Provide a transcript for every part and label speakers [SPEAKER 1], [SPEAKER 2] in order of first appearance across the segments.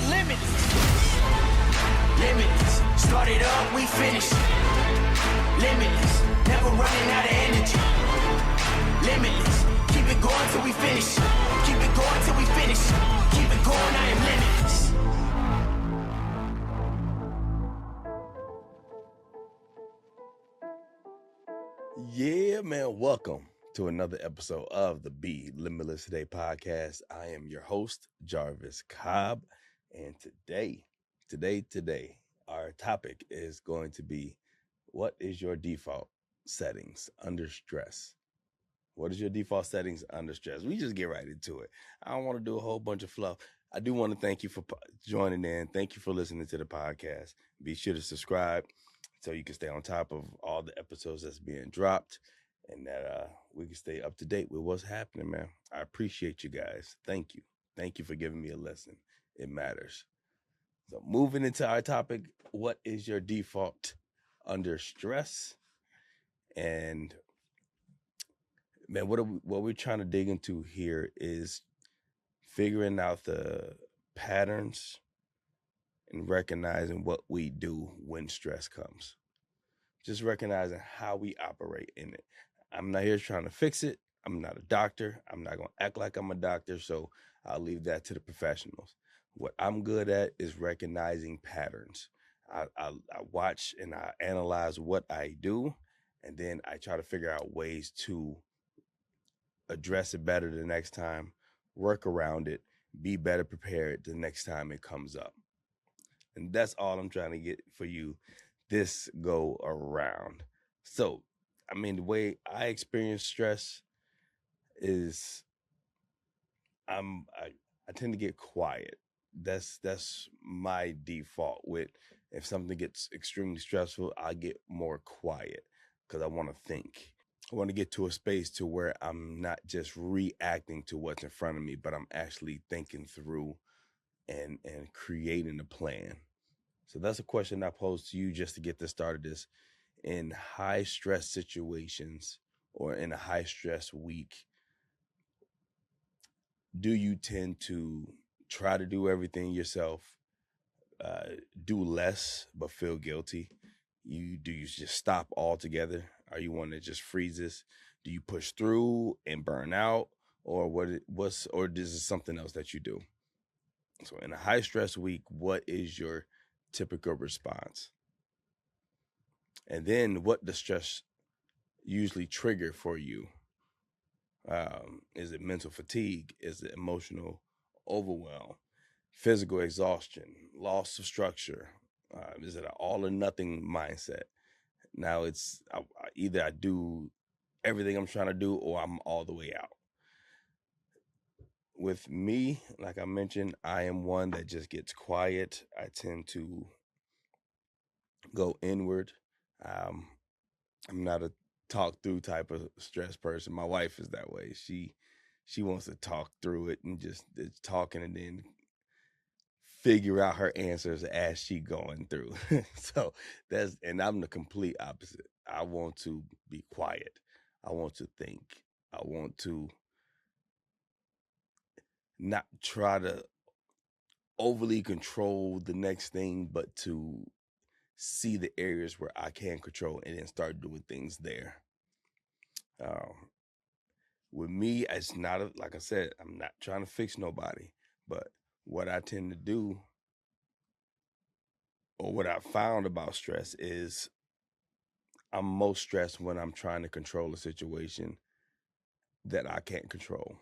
[SPEAKER 1] limitless. Limitless. Started up, we finished. Limitless. Never running out of energy. Limitless. Keep it going till we finish. Keep it going till we finish. Keep it going, I am limitless.
[SPEAKER 2] Yeah, man, welcome to another episode of the Be Limitless Today podcast. I am your host, Jarvis Cobb, and today, our topic is going to be, what is your default settings under stress? What is your default settings under stress? We just get right into it. I don't want to do a whole bunch of fluff. I do want to thank you for joining in. Thank you for listening to the podcast. Be sure to subscribe so you can stay on top of all the episodes that's being dropped, and that we can stay up to date with what's happening, man. I appreciate you guys. Thank you. Thank you for giving me a listen. It matters. So moving into our topic, what is your default under stress? And man, what we're trying to dig into here is figuring out the patterns and recognizing what we do when stress comes. Just recognizing how we operate in it. I'm not here trying to fix it. I'm not a doctor. I'm not going to act like I'm a doctor, so I'll leave that to the professionals. What I'm good at is recognizing patterns. I watch and I analyze what I do, and then I try to figure out ways to address it better the next time, work around it, be better prepared the next time it comes up. And that's all I'm trying to get for you this go around. So, I mean, the way I experience stress is I tend to get quiet. That's my default. With if something gets extremely stressful, I get more quiet because I want to think. I want to get to a space to where I'm not just reacting to what's in front of me, but I'm actually thinking through and creating a plan. So that's a question I pose to you just to get this started. Is in high stress situations or in a high stress week, do you tend to try to do everything yourself, do less but feel guilty? Do you just stop altogether? Are you one that just freezes? Do you push through and burn out, or or is it something else that you do? So in a high stress week, what is your typical response? And then what does stress usually trigger for you? Is it mental fatigue? Is it emotional overwhelm? Physical exhaustion? Loss of structure? Is it an all or nothing mindset? Now it's either I do everything I'm trying to do or I'm all the way out. With me, like I mentioned, I am one that just gets quiet. I tend to go inward. I'm not a talk through type of stress person. My wife is that way. She wants to talk through it and just it's talking and then figure out her answers as she going through. So and I'm the complete opposite. I want to be quiet. I want to think. I want to not try to overly control the next thing, but to see the areas where I can control and then start doing things there. With me, it's not like I said, I'm not trying to fix nobody, but what I tend to do, or what I found about stress, is I'm most stressed when I'm trying to control a situation that I can't control,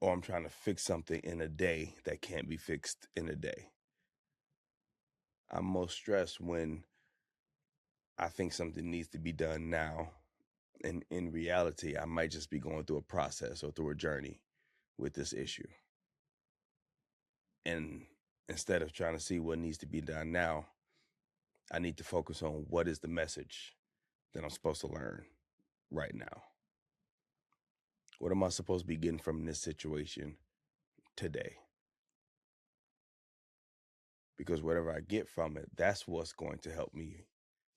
[SPEAKER 2] or I'm trying to fix something in a day that can't be fixed in a day. I'm most stressed when I think something needs to be done now, and in reality, I might just be going through a process or through a journey with this issue. And instead of trying to see what needs to be done now, I need to focus on what is the message that I'm supposed to learn right now. What am I supposed to be getting from this situation today? Because whatever I get from it, that's what's going to help me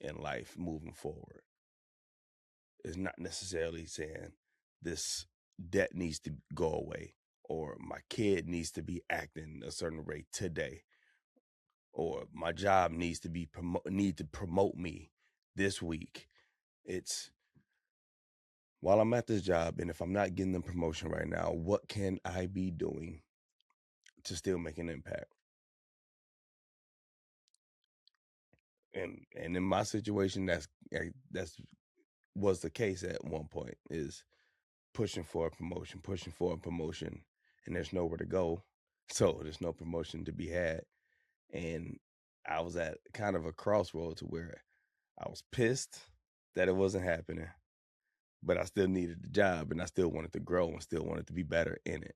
[SPEAKER 2] in life moving forward. It's not necessarily saying this debt needs to go away or my kid needs to be acting a certain way today, or my job needs to promote me this week. It's while I'm at this job, and if I'm not getting the promotion right now, what can I be doing to still make an impact? And in my situation, that's was the case at one point, is pushing for a promotion, and there's nowhere to go. So there's no promotion to be had. And I was at kind of a crossroads where I was pissed that it wasn't happening, but I still needed the job, and I still wanted to grow and still wanted to be better in it.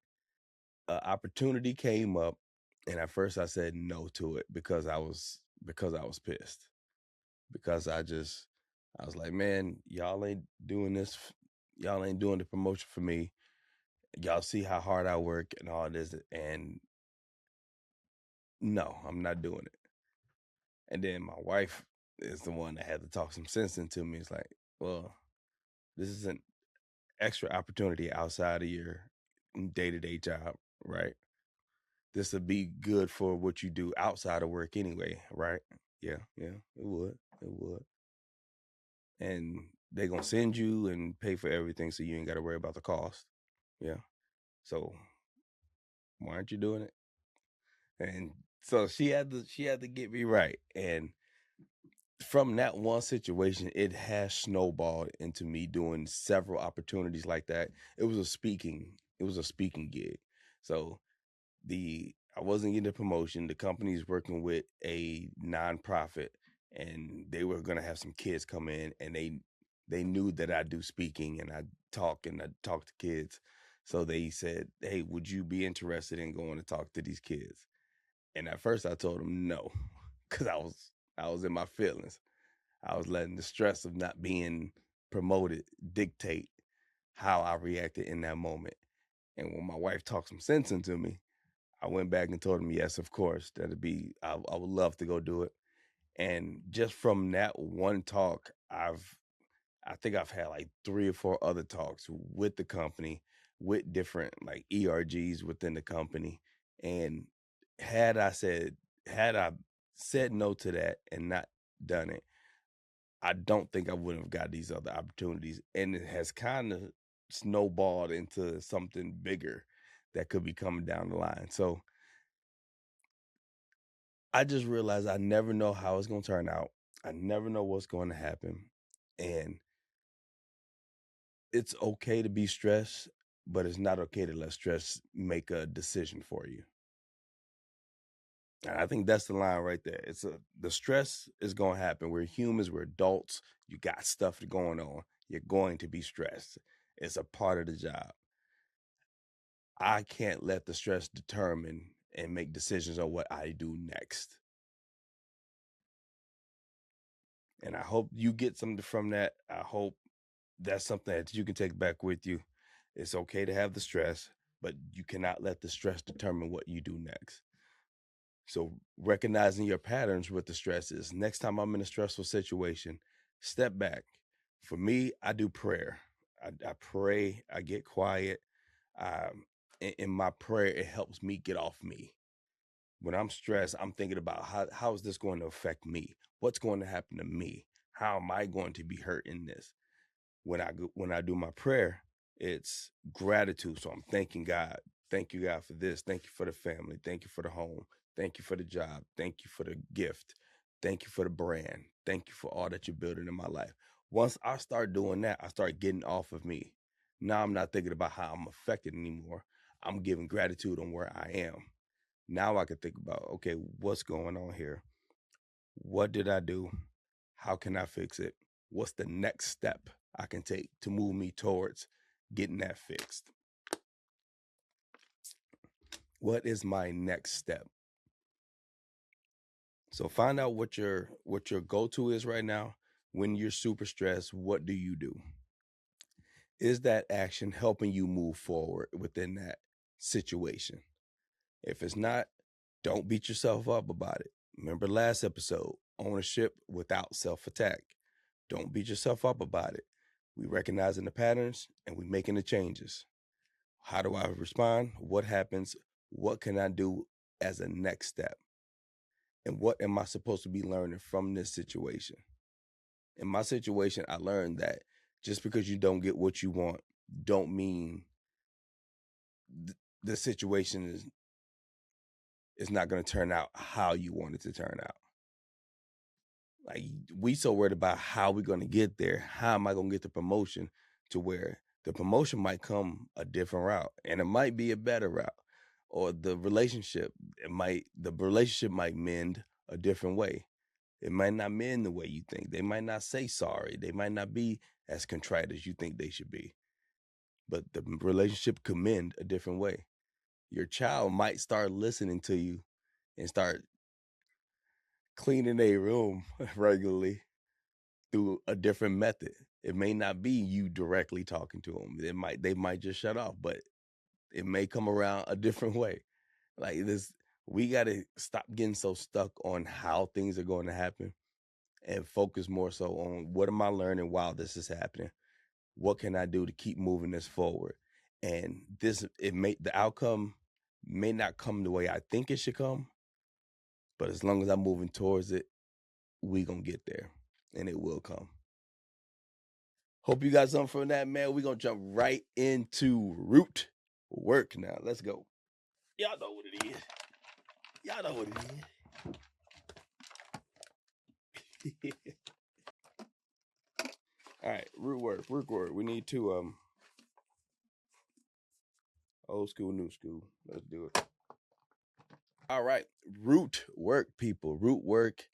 [SPEAKER 2] An opportunity came up, and at first I said no to it because I was pissed. Because I was like, man, y'all ain't doing this. Y'all ain't doing the promotion for me. Y'all see how hard I work and all this, and no, I'm not doing it. And then my wife is the one that had to talk some sense into me. It's like, well, this is an extra opportunity outside of your day-to-day job, right? This would be good for what you do outside of work anyway, right? Yeah, it would. And they're going to send you and pay for everything, so you ain't got to worry about the cost. Yeah. So why aren't you doing it? And so she had to get me right. And from that one situation, it has snowballed into me doing several opportunities like that. It was a speaking gig. So I wasn't getting a promotion. The company's working with a nonprofit, and they were gonna have some kids come in, and they knew that I do speaking and I talk to kids. So they said, hey, would you be interested in going to talk to these kids? And at first I told them no, because I was in my feelings. I was letting the stress of not being promoted dictate how I reacted in that moment. And when my wife talked some sense into me, I went back and told him, yes, of course, I would love to go do it. And just from that one talk, I think I've had like 3 or 4 other talks with the company, with different like ERGs within the company. And had I said no to that and not done it, I don't think I would have got these other opportunities. And it has kind of snowballed into something bigger that could be coming down the line. So I just realized I never know how it's going to turn out. I never know what's going to happen. And it's okay to be stressed, but it's not okay to let stress make a decision for you. And I think that's the line right there. The stress is going to happen. We're humans, we're adults. You got stuff going on. You're going to be stressed. It's a part of the job. I can't let the stress determine and make decisions on what I do next. And I hope you get something from that. I hope that's something that you can take back with you. It's okay to have the stress, but you cannot let the stress determine what you do next. So recognizing your patterns with the stress is, next time I'm in a stressful situation, step back. For me, I do prayer. I pray, I get quiet. In my prayer, it helps me get off me. When I'm stressed, I'm thinking about how is this going to affect me? What's going to happen to me? How am I going to be hurt in this? When I do my prayer, it's gratitude. So I'm thanking God. Thank you, God, for this. Thank you for the family. Thank you for the home. Thank you for the job. Thank you for the gift. Thank you for the brand. Thank you for all that you're building in my life. Once I start doing that, I start getting off of me. Now I'm not thinking about how I'm affected anymore. I'm giving gratitude on where I am. Now I can think about, okay, what's going on here? What did I do? How can I fix it? What's the next step I can take to move me towards getting that fixed? What is my next step? So find out what your go-to is right now. When you're super stressed, what do you do? Is that action helping you move forward within that situation? If it's not, don't beat yourself up about it. Remember last episode, ownership without self-attack. Don't beat yourself up about it. We recognizing the patterns and we making the changes. How do I respond? What happens? What can I do as a next step? And what am I supposed to be learning from this situation? In my situation, I learned that just because you don't get what you want, don't mean the situation is not going to turn out how you want it to turn out. Like, we so worried about how we're going to get there. How am I going to get the promotion, to where the promotion might come a different route, and it might be a better route, or the relationship might mend a different way. It might not mend the way you think. They might not say sorry. They might not be as contrite as you think they should be. But the relationship could mend a different way. Your child might start listening to you and start cleaning their room regularly through a different method. It may not be you directly talking to them. They might just shut off, but it may come around a different way. Like this, we got to stop getting so stuck on how things are going to happen and focus more so on what am I learning while this is happening? What can I do to keep moving this forward? And the outcome may not come the way I think it should come, but as long as I'm moving towards it, we gonna get there, and it will come. Hope you got something from that, man. We're gonna jump right into root work now. Let's go. Y'all know what it is. Y'all know what it is. All right, root work. We need to old school, new school. Let's do it. All right, root work, people. Root work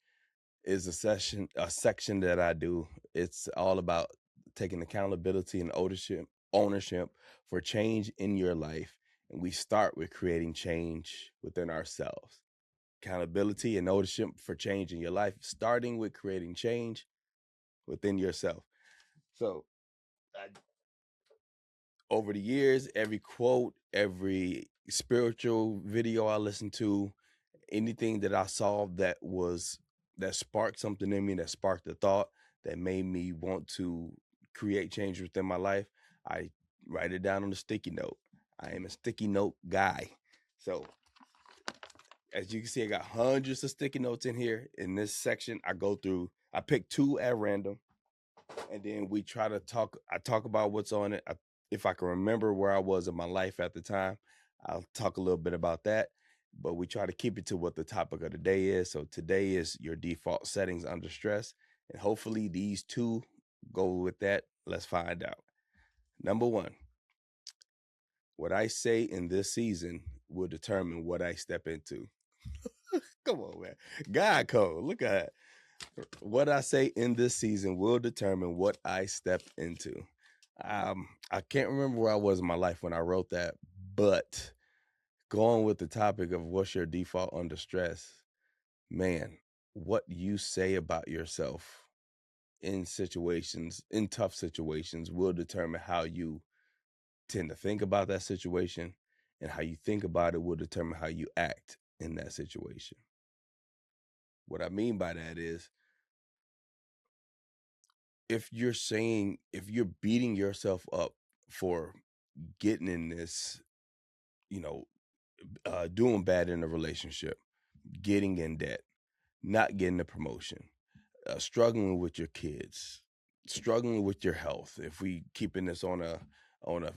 [SPEAKER 2] is a section that I do. It's all about taking accountability and ownership for change in your life. And we start with creating change within ourselves. Accountability and ownership for change in your life, starting with creating change within yourself. So over the years, every quote, every spiritual video I listened to, anything that I saw that sparked something in me, that sparked a thought that made me want to create change within my life, I write it down on a sticky note. I am a sticky note guy. So as you can see, I got hundreds of sticky notes in here. In this section, I pick 2 at random, and then I talk about what's on it. If I can remember where I was in my life at the time, I'll talk a little bit about that. But we try to keep it to what the topic of the day is. So today is your default settings under stress. And hopefully these 2 go with that. Let's find out. Number 1, what I say in this season will determine what I step into. Come on, man. God code. Look at that. What I say in this season will determine what I step into. I can't remember where I was in my life when I wrote that, but going with the topic of what's your default under stress, man, what you say about yourself in tough situations, will determine how you tend to think about that situation, and how you think about it will determine how you act in that situation. What I mean by that is, if you're beating yourself up for getting in this, doing bad in a relationship, getting in debt, not getting a promotion, struggling with your kids, struggling with your health. If we keeping this on a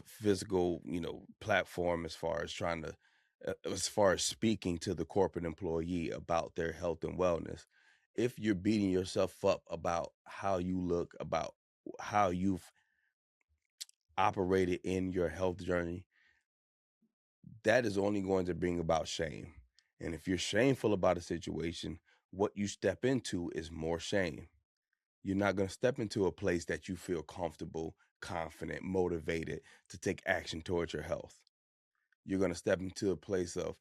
[SPEAKER 2] physical, platform, as far as speaking to the corporate employee about their health and wellness, if you're beating yourself up about how you look, about how you've operated in your health journey, that is only going to bring about shame. And if you're shameful about a situation, what you step into is more shame. You're not going to step into a place that you feel comfortable, confident, motivated to take action towards your health. You're going to step into a place of,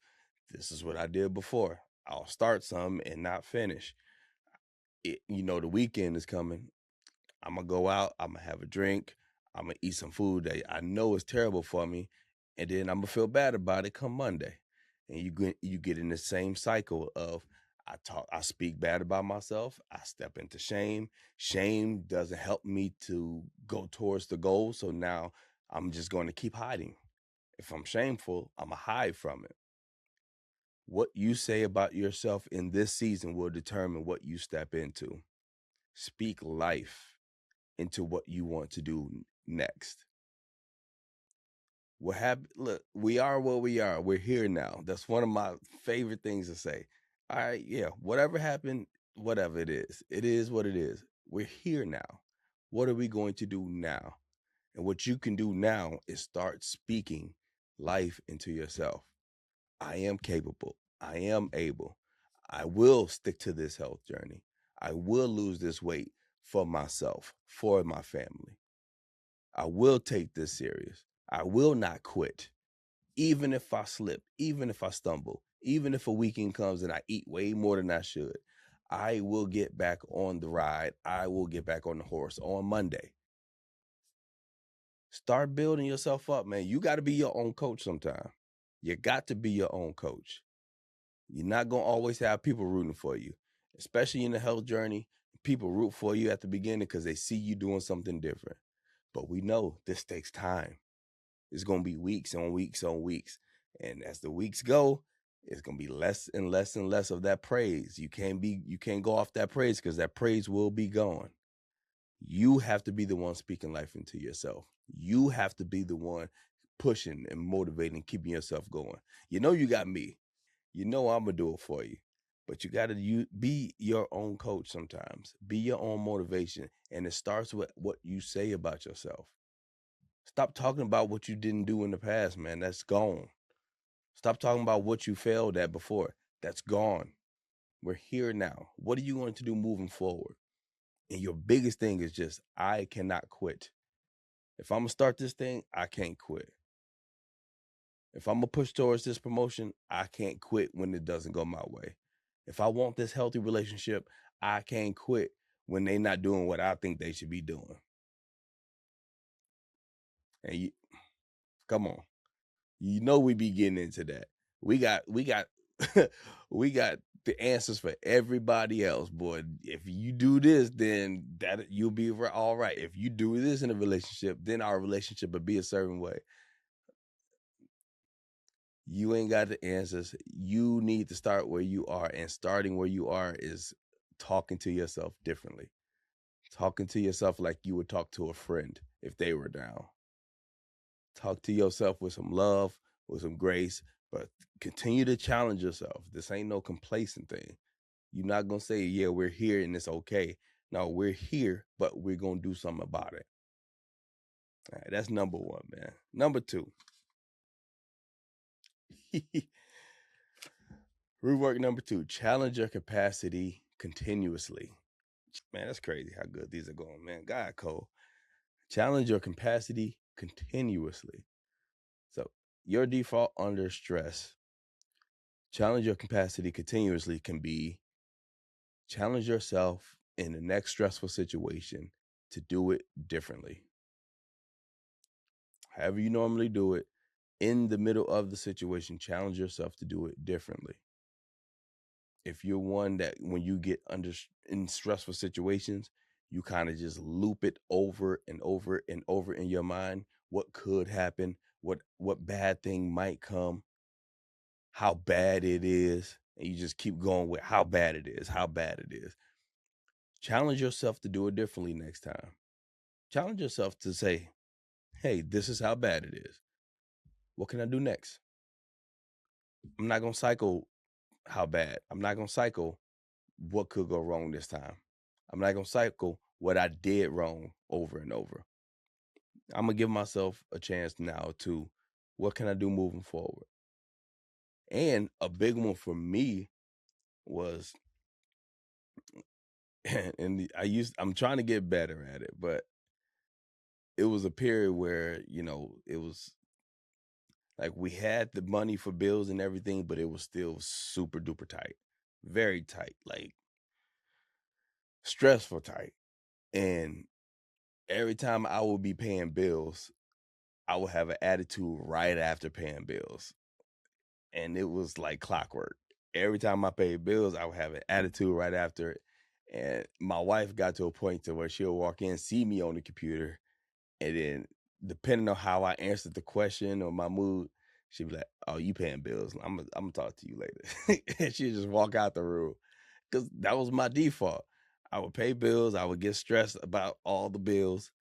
[SPEAKER 2] this is what I did before. I'll start some and not finish. The weekend is coming. I'm going to go out. I'm going to have a drink. I'm going to eat some food that I know is terrible for me. And then I'm going to feel bad about it come Monday. And you get in the same cycle of, I speak bad about myself. I step into shame. Shame doesn't help me to go towards the goal. So now I'm just going to keep hiding. If I'm shameful, I'm going to hide from it. What you say about yourself in this season will determine what you step into. Speak life into what you want to do next. What happened? Look, we are what we are. We're here now. That's one of my favorite things to say. All right, yeah, whatever happened, whatever it is what it is. We're here now. What are we going to do now? And what you can do now is start speaking life into yourself. I am capable. I am able. I will stick to this health journey. I will lose this weight for myself, for my family. I will take this serious. I will not quit. Even if I slip, even if I stumble, even if a weekend comes and I eat way more than I should, I will get back on the ride. I will get back on the horse on Monday. Start building yourself up, man. You got to be your own coach sometime. You got to be your own coach. You're not going to always have people rooting for you, especially in the health journey. People root for you at the beginning because they see you doing something different. But we know this takes time. It's going to be weeks on weeks on weeks. And as the weeks go, it's going to be less and less and less of that praise. You can't go off that praise because that praise will be gone. You have to be the one speaking life into yourself. You have to be the one pushing and motivating, keeping yourself going. You know you got me. You know I'm going to do it for you. But you got to be your own coach sometimes. Be your own motivation. And it starts with what you say about yourself. Stop talking about what you didn't do in the past, man. That's gone. Stop talking about what you failed at before. That's gone. We're here now. What are you going to do moving forward? And your biggest thing is just, I cannot quit. If I'm going to start this thing, I can't quit. If I'm going to push towards this promotion, I can't quit when it doesn't go my way. If I want this healthy relationship, I can't quit when they're not doing what I think they should be doing. And come on. You know we be getting into that. We got we got the answers for everybody else, boy. If you do this, then that you'll be all right. If you do this in a relationship, then our relationship will be a certain way. You ain't got the answers. You need to start where you are, and starting where you are is talking to yourself differently. Talking to yourself like you would talk to a friend if they were down. Talk to yourself with some love, with some grace, but continue to challenge yourself. This ain't no complacent thing. You're not going to say, yeah, we're here and it's okay. No, we're here, but we're going to do something about it. All right, that's number one, man. Number two. Rework number two, challenge your capacity continuously. Man, that's crazy how good these are going, man. God, Cole. Challenge your capacity continuously. So your default under stress, challenge your capacity continuously can be challenge yourself in the next stressful situation to do it differently. However you normally do it, in the middle of the situation, challenge yourself to do it differently. If you're one that when you get in stressful situations, you kind of just loop it over and over and over in your mind, what could happen, what bad thing might come, how bad it is, and you just keep going with how bad it is, how bad it is. Challenge yourself to do it differently next time. Challenge yourself to say, hey, this is how bad it is. What can I do next? I'm not going to cycle how bad. I'm not going to cycle what could go wrong this time. I'm not going to cycle what I did wrong over and over. I'm going to give myself a chance now to what can I do moving forward? And a big one for me was, and I'm trying to get better at it, but it was a period where, it was like we had the money for bills and everything, but it was still super duper tight, very tight, like stressful tight. And every time I would be paying bills, I would have an attitude right after paying bills. And it was like clockwork. Every time I paid bills, I would have an attitude right after it. And my wife got to a point to where she'll walk in, see me on the computer, and then depending on how I answered the question or my mood, she'd be like, "Oh, you paying bills? I'm gonna talk to you later." And she'd just walk out the room because that was my default. I would pay bills. I would get stressed about all the bills,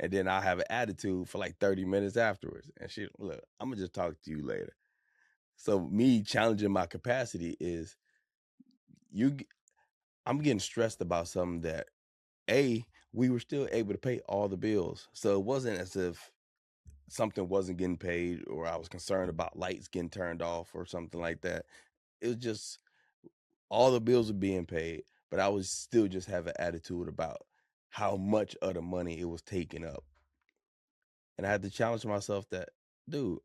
[SPEAKER 2] and then I have an attitude for like 30 minutes afterwards. And she, look, I'm gonna just talk to you later. So me challenging my capacity is I'm getting stressed about something that we were still able to pay all the bills. So it wasn't as if something wasn't getting paid or I was concerned about lights getting turned off or something like that. It was just all the bills were being paid, but I was still just have an attitude about how much of the money it was taking up. And I had to challenge myself that, dude,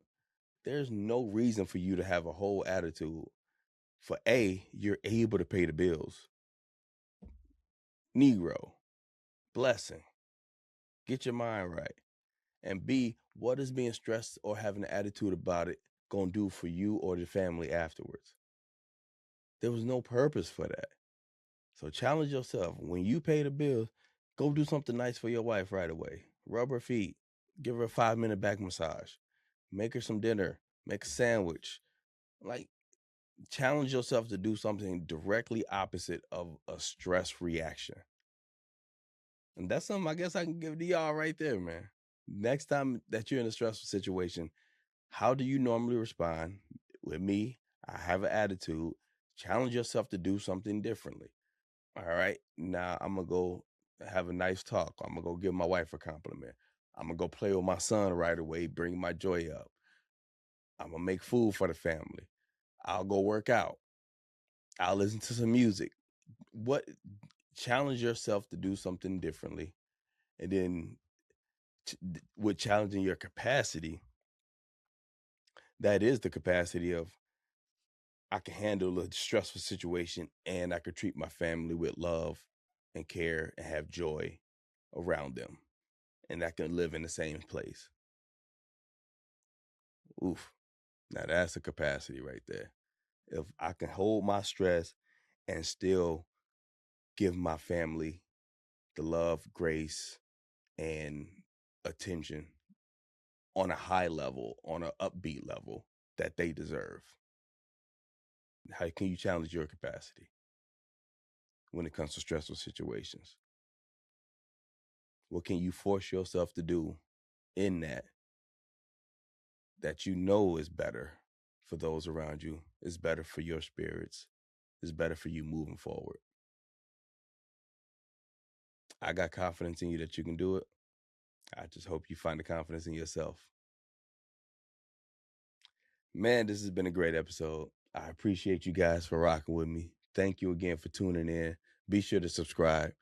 [SPEAKER 2] there's no reason for you to have a whole attitude. For you're able to pay the bills. Negro, blessing, get your mind right. And B, what is being stressed or having an attitude about it gonna do for you or the family afterwards? There was no purpose for that. So challenge yourself. When you pay the bills, go do something nice for your wife right away. Rub her feet, give her a 5-minute back massage, make her some dinner, make a sandwich. Like, challenge yourself to do something directly opposite of a stress reaction. And that's something I guess I can give to y'all right there, man. Next time that you're in a stressful situation, how do you normally respond? With me, I have an attitude. Challenge yourself to do something differently. All right. Now I'm going to go have a nice talk. I'm going to go give my wife a compliment. I'm going to go play with my son right away, bring my joy up. I'm going to make food for the family. I'll go work out. I'll listen to some music. Challenge yourself to do something differently. And then with challenging your capacity, that is the capacity of I can handle a stressful situation and I could treat my family with love and care and have joy around them. And I can live in the same place. Oof. Now that's a capacity right there. If I can hold my stress and still give my family the love, grace, and attention on a high level, on an upbeat level that they deserve. How can you challenge your capacity when it comes to stressful situations? What can you force yourself to do in that you know is better for those around you, is better for your spirits, is better for you moving forward? I got confidence in you that you can do it. I just hope you find the confidence in yourself. Man, this has been a great episode. I appreciate you guys for rocking with me. Thank you again for tuning in. Be sure to subscribe.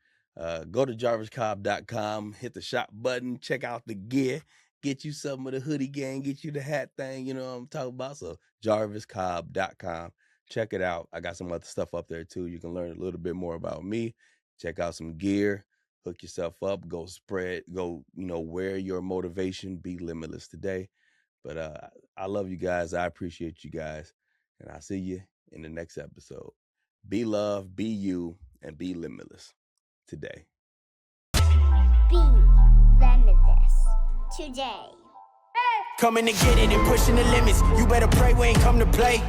[SPEAKER 2] Go to jarviscobb.com, hit the shop button, check out the gear, get you some of the hoodie gang, get you the hat thing, you know what I'm talking about? So jarviscobb.com, check it out. I got some other stuff up there too. You can learn a little bit more about me. Check out some gear, hook yourself up, go wear your motivation, be limitless today. But I love you guys. I appreciate you guys. And I'll see you in the next episode. Be love, be you, and be limitless today.
[SPEAKER 3] Be limitless today.
[SPEAKER 1] Coming to get it and pushing the limits. You better pray we ain't come to play.